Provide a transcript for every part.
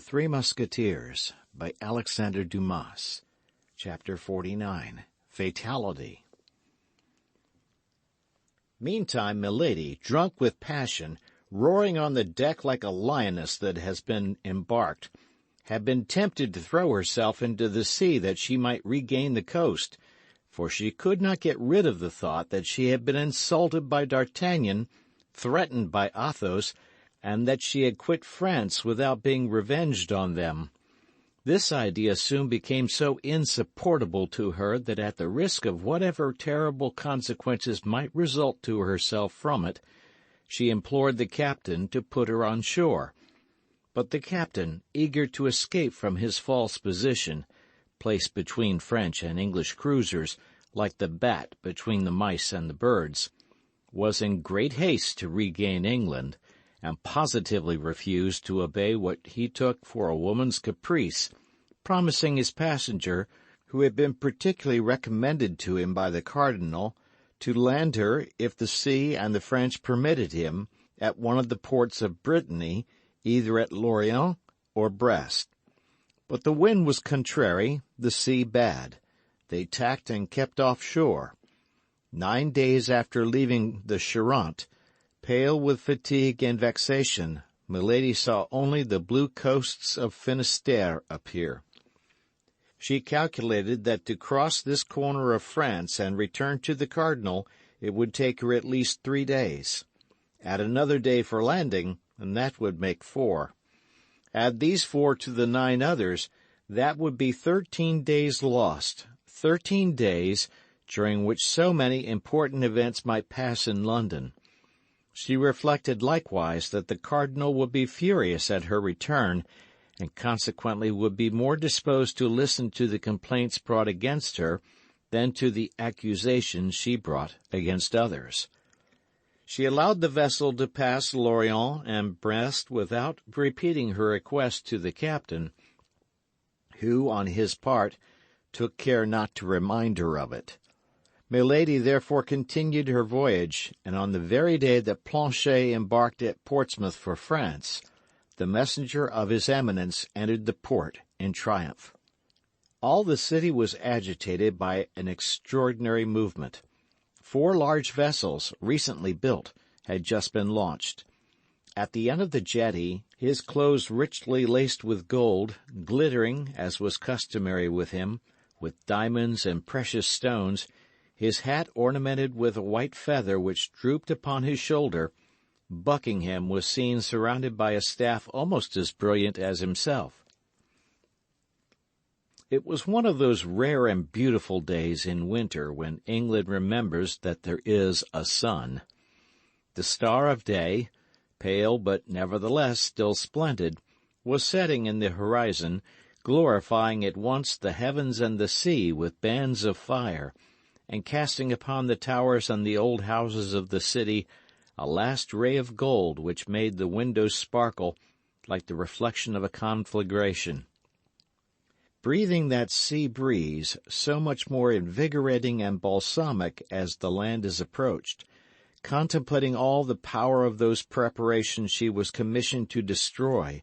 Three Musketeers by Alexandre Dumas. Chapter 49. Fatality. Meantime, Milady, drunk with passion, roaring on the deck like a lioness that has been embarked, had been tempted to throw herself into the sea that she might regain the coast, for she could not get rid of the thought that she had been insulted by D'Artagnan, threatened by Athos, and that she had quit France without being revenged on them. This idea soon became so insupportable to her that at the risk of whatever terrible consequences might result to herself from it, she implored the captain to put her on shore. But the captain, eager to escape from his false position, placed between French and English cruisers, like the bat between the mice and the birds, was in great haste to regain England, and positively refused to obey what he took for a woman's caprice, promising his passenger, who had been particularly recommended to him by the cardinal, to land her, if the sea and the French permitted him, at one of the ports of Brittany, either at Lorient or Brest. But the wind was contrary, the sea bad. They tacked and kept off shore. 9 days after leaving the Charente, pale with fatigue and vexation, Milady saw only the blue coasts of Finistère appear. She calculated that to cross this corner of France and return to the cardinal it would take her at least 3 days. Add another day for landing, and that would make 4. Add these 4 to the 9 others, that would be 13 days lost, 13 days during which so many important events might pass in London. She reflected likewise that the cardinal would be furious at her return, and consequently would be more disposed to listen to the complaints brought against her than to the accusations she brought against others. She allowed the vessel to pass Lorient and Brest without repeating her request to the captain, who, on his part, took care not to remind her of it. Milady therefore continued her voyage, and on the very day that Planchet embarked at Portsmouth for France, the messenger of his Eminence entered the port in triumph. All the city was agitated by an extraordinary movement. 4 large vessels, recently built, had just been launched. At the end of the jetty, his clothes richly laced with gold, glittering, as was customary with him, with diamonds and precious stones, his hat ornamented with a white feather which drooped upon his shoulder, Buckingham was seen surrounded by a staff almost as brilliant as himself. It was one of those rare and beautiful days in winter when England remembers that there is a sun. The star of day, pale but nevertheless still splendid, was setting in the horizon, glorifying at once the heavens and the sea with bands of fire, and casting upon the towers and the old houses of the city a last ray of gold which made the windows sparkle like the reflection of a conflagration. Breathing that sea breeze, so much more invigorating and balsamic as the land is approached, contemplating all the power of those preparations she was commissioned to destroy,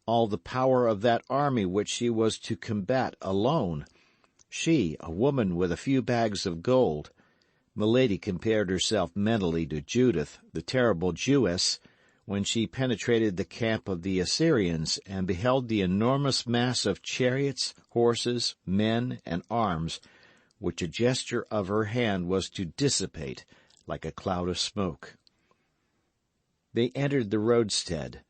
all the power of that army which she was to combat alone, she, a woman with a few bags of gold. Milady compared herself mentally to Judith, the terrible Jewess, when she penetrated the camp of the Assyrians and beheld the enormous mass of chariots, horses, men, and arms, which a gesture of her hand was to dissipate like a cloud of smoke. They entered the roadstead,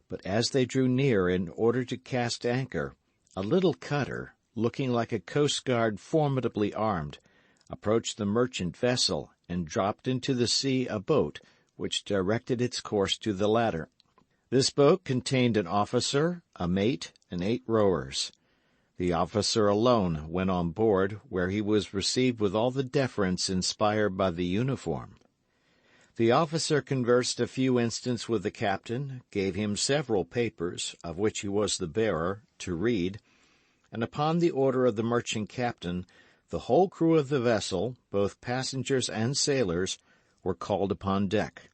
but as they drew near in order to cast anchor, a little cutter, looking like a coast-guard formidably armed, approached the merchant vessel and dropped into the sea a boat which directed its course to the latter. This boat contained an officer, a mate, and 8 rowers. The officer alone went on board, where he was received with all the deference inspired by the uniform. The officer conversed a few instants with the captain, gave him several papers, of which he was the bearer, to read, and upon the order of the merchant captain, the whole crew of the vessel, both passengers and sailors, were called upon deck.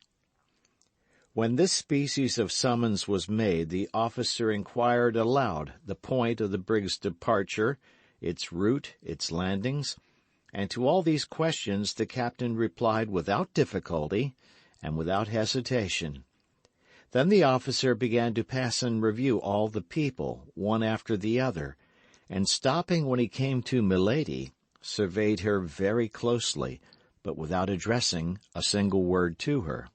When this species of summons was made, the officer inquired aloud the point of the brig's departure, its route, its landings, and to all these questions the captain replied without difficulty and without hesitation. Then the officer began to pass in review all the people, one after the other, and stopping when he came to Milady, surveyed her very closely, but without addressing a single word to her.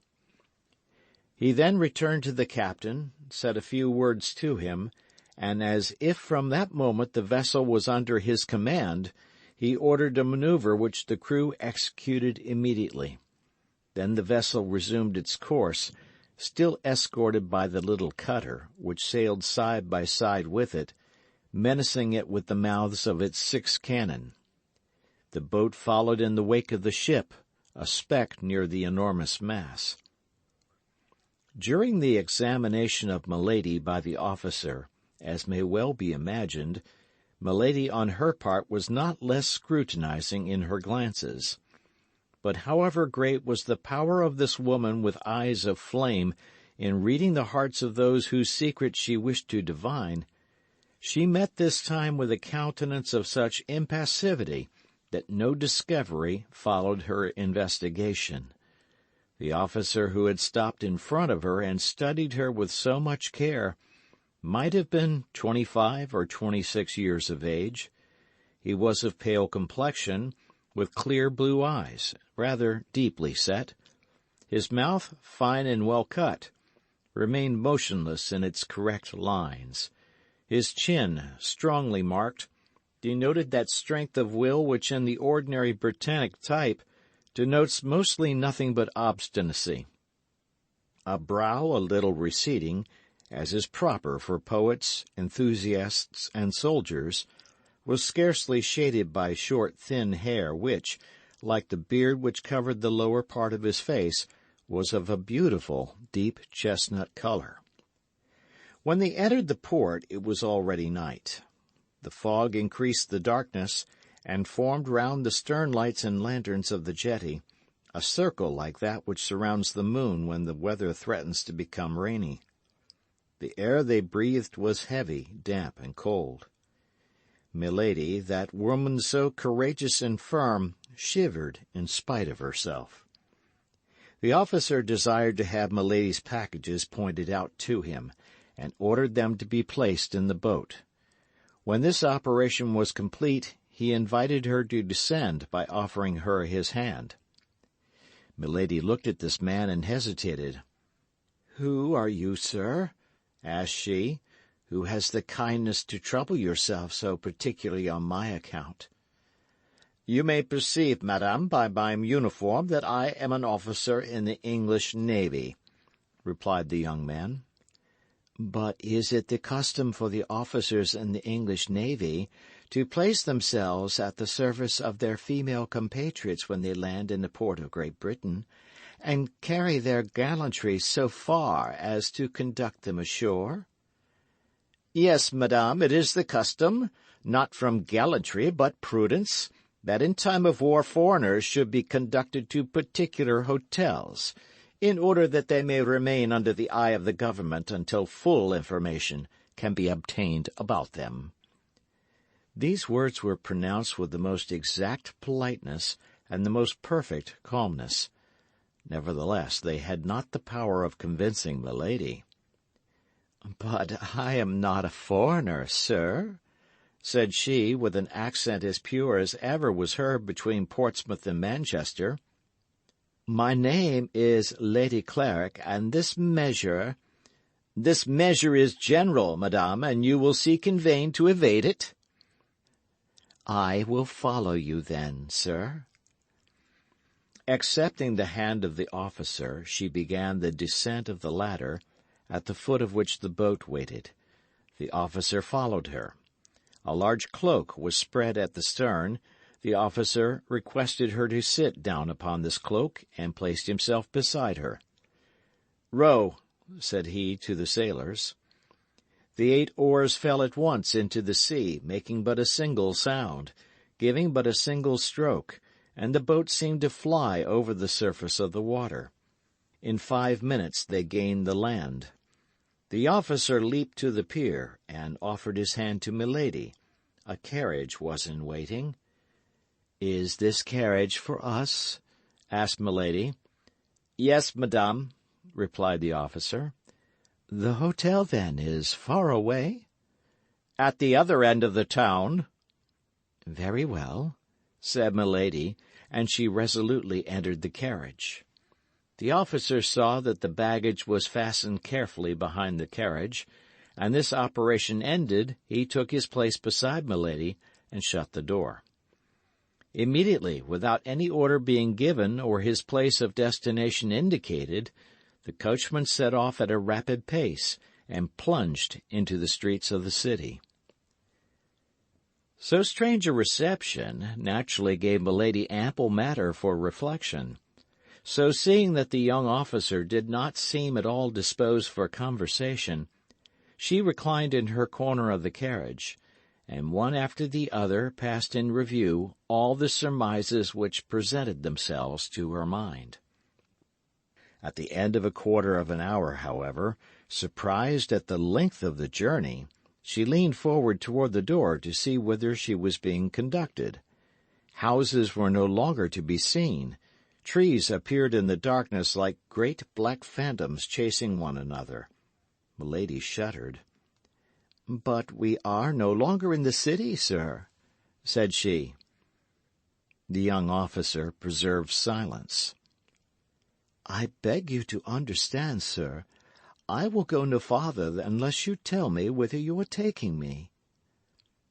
He then returned to the captain, said a few words to him, and as if from that moment the vessel was under his command, he ordered a maneuver which the crew executed immediately. Then the vessel resumed its course, still escorted by the little cutter, which sailed side by side with it, menacing it with the mouths of its 6 cannon. The boat followed in the wake of the ship, a speck near the enormous mass. During the examination of Milady by the officer, as may well be imagined, Milady on her part was not less scrutinizing in her glances. But however great was the power of this woman with eyes of flame in reading the hearts of those whose secret she wished to divine, she met this time with a countenance of such impassivity that no discovery followed her investigation. The officer who had stopped in front of her and studied her with so much care might have been 25 or 26 years of age. He was of pale complexion, with clear blue eyes, rather deeply set. His mouth, fine and well cut, remained motionless in its correct lines. His chin, strongly marked, denoted that strength of will which in the ordinary Britannic type denotes mostly nothing but obstinacy. A brow a little receding, as is proper for poets, enthusiasts, and soldiers, was scarcely shaded by short, thin hair which, like the beard which covered the lower part of his face, was of a beautiful, deep chestnut color. When they entered the port, it was already night. The fog increased the darkness, and formed round the stern lights and lanterns of the jetty a circle like that which surrounds the moon when the weather threatens to become rainy. The air they breathed was heavy, damp, and cold. Milady, that woman so courageous and firm, shivered in spite of herself. The officer desired to have Milady's packages pointed out to him, and ordered them to be placed in the boat. When this operation was complete, he invited her to descend by offering her his hand. Milady looked at this man and hesitated. "Who are you, sir?" asked she, "who has the kindness to trouble yourself so particularly on my account?" "You may perceive, madame, by my uniform that I am an officer in the English navy," replied the young man. "But is it the custom for the officers in the English navy to place themselves at the service of their female compatriots when they land in the port of Great Britain, and carry their gallantry so far as to conduct them ashore?" "Yes, madame, it is the custom, not from gallantry but prudence, that in time of war foreigners should be conducted to particular hotels, in order that they may remain under the eye of the government until full information can be obtained about them." These words were pronounced with the most exact politeness and the most perfect calmness. Nevertheless, they had not the power of convincing Milady. "But I am not a foreigner, sir," said she, with an accent as pure as ever was heard between Portsmouth and Manchester. "My name is Lady Clarick, and this measure—" "This measure is general, madame, and you will seek in vain to evade it." "I will follow you, then, sir." Accepting the hand of the officer, she began the descent of the ladder, at the foot of which the boat waited. The officer followed her. A large cloak was spread at the stern. The officer requested her to sit down upon this cloak, and placed himself beside her. "Row," said he to the sailors. The 8 oars fell at once into the sea, making but a single sound, giving but a single stroke, and the boat seemed to fly over the surface of the water. In 5 minutes they gained the land. The officer leaped to the pier and offered his hand to Milady. A carriage was in waiting. "Is this carriage for us?" asked Milady. "Yes, madame," replied the officer. "The hotel, then, is far away?" "At the other end of the town." "Very well," said Milady, and she resolutely entered the carriage. The officer saw that the baggage was fastened carefully behind the carriage, and this operation ended, he took his place beside Milady and shut the door. Immediately, without any order being given or his place of destination indicated, the coachman set off at a rapid pace and plunged into the streets of the city. So strange a reception naturally gave Milady ample matter for reflection. So, seeing that the young officer did not seem at all disposed for conversation, she reclined in her corner of the carriage, and one after the other passed in review all the surmises which presented themselves to her mind. At the end of a quarter of an hour, however, surprised at the length of the journey, she leaned forward toward the door to see whither she was being conducted. Houses were no longer to be seen. Trees appeared in the darkness like great black phantoms chasing one another. Milady shuddered. "But we are no longer in the city, sir," said she. The young officer preserved silence. "I beg you to understand, sir, I will go no farther unless you tell me whither you are taking me."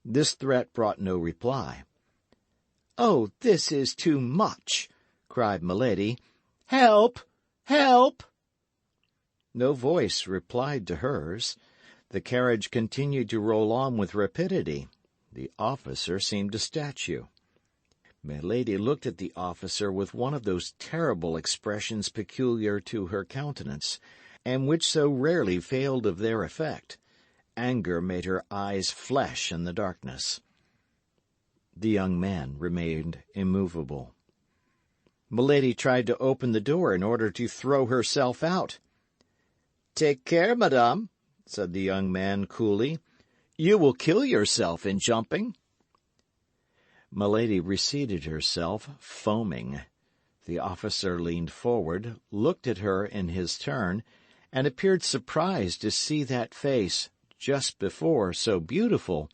This threat brought no reply. "Oh, this is too much!" cried Milady. "Help! Help!" No voice replied to hers. The carriage continued to roll on with rapidity. The officer seemed a statue. Milady looked at the officer with one of those terrible expressions peculiar to her countenance, and which so rarely failed of their effect. Anger made her eyes flash in the darkness. The young man remained immovable. Milady tried to open the door in order to throw herself out. "Take care, madame," said the young man coolly. "You will kill yourself in jumping." Milady reseated herself, foaming. The officer leaned forward, looked at her in his turn, and appeared surprised to see that face, just before so beautiful,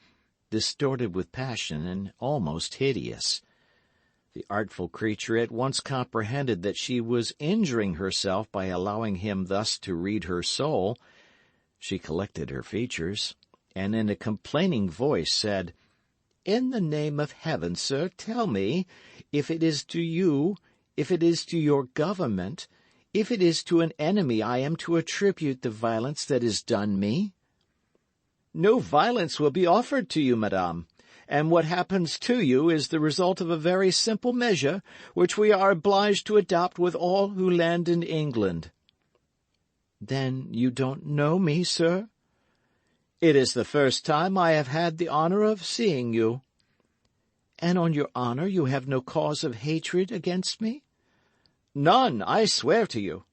distorted with passion and almost hideous. The artful creature at once comprehended that she was injuring herself by allowing him thus to read her soul. She collected her features, and in a complaining voice said, "In the name of heaven, sir, tell me, if it is to you, if it is to your government, if it is to an enemy I am to attribute the violence that is done me?" "No violence will be offered to you, madame, and what happens to you is the result of a very simple measure which we are obliged to adopt with all who land in England." "Then you don't know me, sir?" "It is the first time I have had the honor of seeing you." "And on your honor you have no cause of hatred against me?" "None, I swear to you."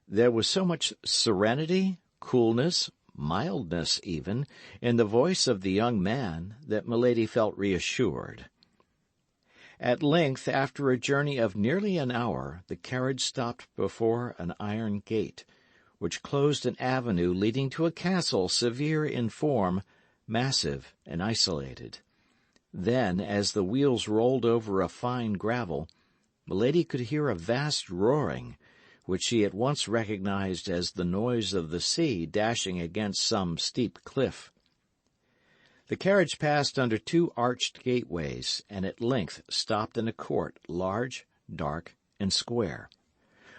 There was so much serenity, coolness, mildness even, in the voice of the young man that Milady felt reassured. At length, after a journey of nearly an hour, the carriage stopped before an iron gate, which closed an avenue leading to a castle severe in form, massive and isolated. Then, as the wheels rolled over a fine gravel, Milady could hear a vast roaring, which she at once recognized as the noise of the sea dashing against some steep cliff. The carriage passed under 2 arched gateways, and at length stopped in a court, large, dark, and square.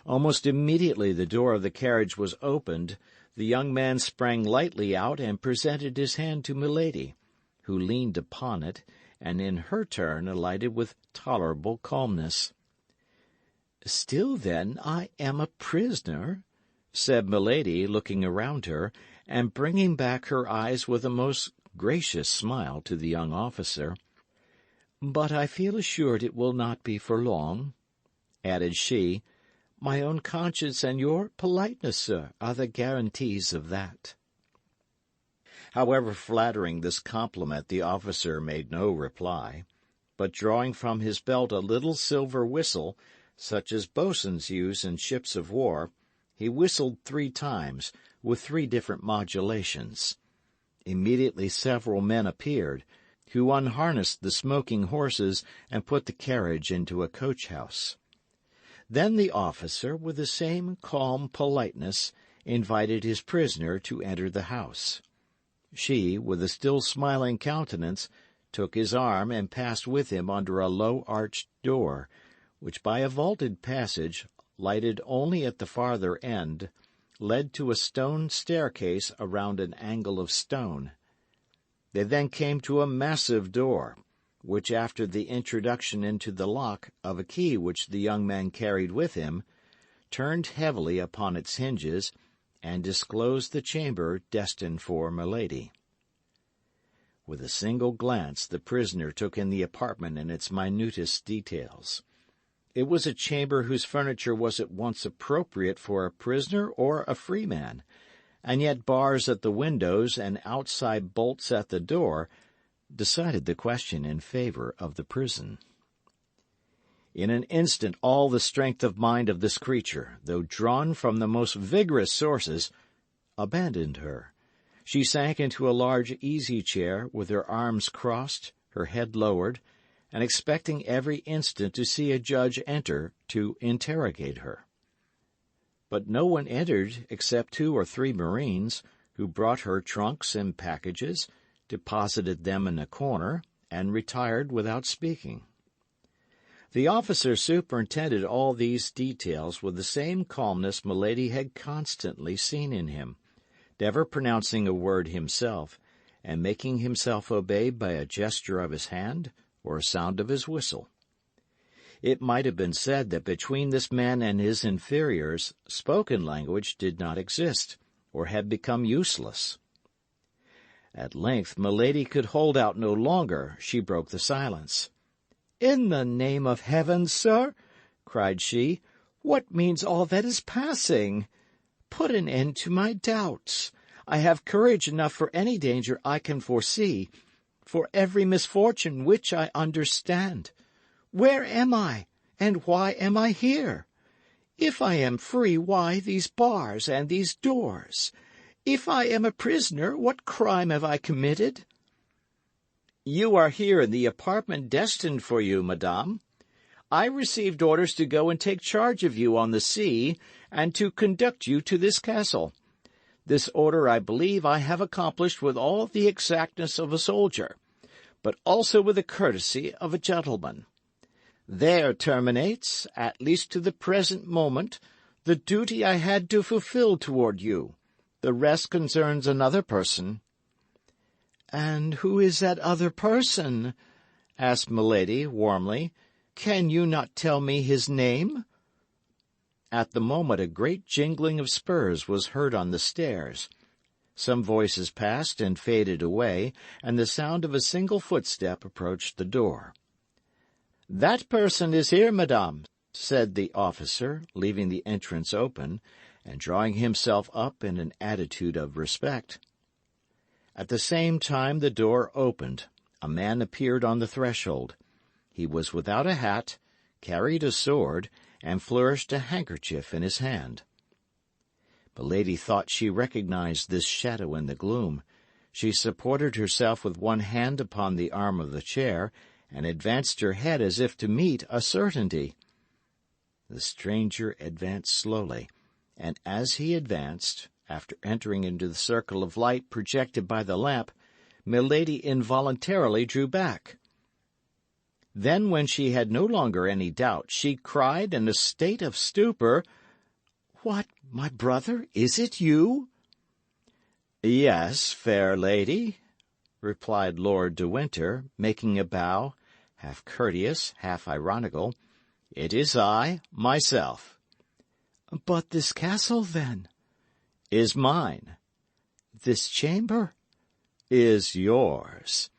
Almost immediately the door of the carriage was opened. The young man sprang lightly out and presented his hand to Milady, who leaned upon it, and in her turn alighted with tolerable calmness. "Still, then, I am a prisoner," said Milady, looking around her, and bringing back her eyes with a most gracious smile to the young officer. "But I feel assured it will not be for long," added she, My own conscience and your politeness, sir, are the guarantees of that." However flattering this compliment, the officer made no reply, but drawing from his belt a little silver whistle, such as boatswains use in ships of war, he whistled 3 times, with 3 different modulations. Immediately several men appeared, who unharnessed the smoking horses and put the carriage into a coach-house. Then the officer, with the same calm politeness, invited his prisoner to enter the house. She, with a still smiling countenance, took his arm and passed with him under a low arched door, which by a vaulted passage, lighted only at the farther end, led to a stone staircase around an angle of stone. They then came to a massive door, which, after the introduction into the lock of a key which the young man carried with him, turned heavily upon its hinges, and disclosed the chamber destined for Milady. With a single glance the prisoner took in the apartment in its minutest details. It was a chamber whose furniture was at once appropriate for a prisoner or a free man, and yet bars at the windows and outside bolts at the door decided the question in favor of the prison. In an instant all the strength of mind of this creature, though drawn from the most vigorous sources, abandoned her. She sank into a large easy-chair, with her arms crossed, her head lowered, and expecting every instant to see a judge enter to interrogate her. But no one entered except 2 or 3 marines, who brought her trunks and packages, deposited them in a corner, and retired without speaking. The officer superintended all these details with the same calmness Milady had constantly seen in him, never pronouncing a word himself, and making himself obeyed by a gesture of his hand or a sound of his whistle. It might have been said that between this man and his inferiors spoken language did not exist, or had become useless. At length Milady could hold out no longer. She broke the silence. "In the name of heaven, sir," cried she, "what means all that is passing? Put an end to my doubts. I have courage enough for any danger I can foresee, for every misfortune which I understand. Where am I, and why am I here? If I am free, why these bars and these doors? If I am a prisoner, what crime have I committed?" "You are here in the apartment destined for you, madame. I received orders to go and take charge of you on the sea, and to conduct you to this castle. This order, I believe, I have accomplished with all the exactness of a soldier, but also with the courtesy of a gentleman. There terminates, at least to the present moment, the duty I had to fulfill toward you. The rest concerns another person." "And who is that other person?" asked Milady warmly. "Can you not tell me his name?" At the moment a great jingling of spurs was heard on the stairs. Some voices passed and faded away, and the sound of a single footstep approached the door. "That person is here, madame," said the officer, leaving the entrance open, and drawing himself up in an attitude of respect. At the same time the door opened. A man appeared on the threshold. He was without a hat, carried a sword, and flourished a handkerchief in his hand. Milady thought she recognized this shadow in the gloom. She supported herself with one hand upon the arm of the chair, and advanced her head as if to meet a certainty. The stranger advanced slowly, and as he advanced, after entering into the circle of light projected by the lamp, Milady involuntarily drew back. Then, when she had no longer any doubt, she cried in a state of stupor, "What, my brother, is it you?" "Yes, fair lady," replied Lord de Winter, making a bow, half courteous, half ironical. "It is I, myself." "But this castle, then?" "Is mine." "This chamber?" "Is yours."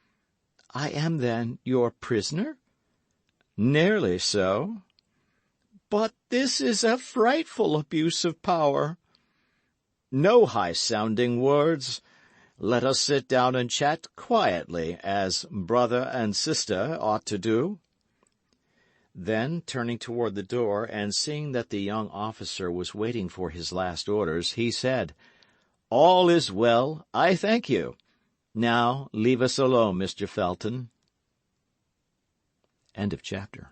"I am, then, your prisoner?" "Nearly so." But this is a frightful abuse of power. No high-sounding words. Let us sit down and chat quietly, as brother and sister ought to do." Then, turning toward the door, and seeing that the young officer was waiting for his last orders, he said, "All is well, I thank you. Now leave us alone, Mr. Felton." End of chapter.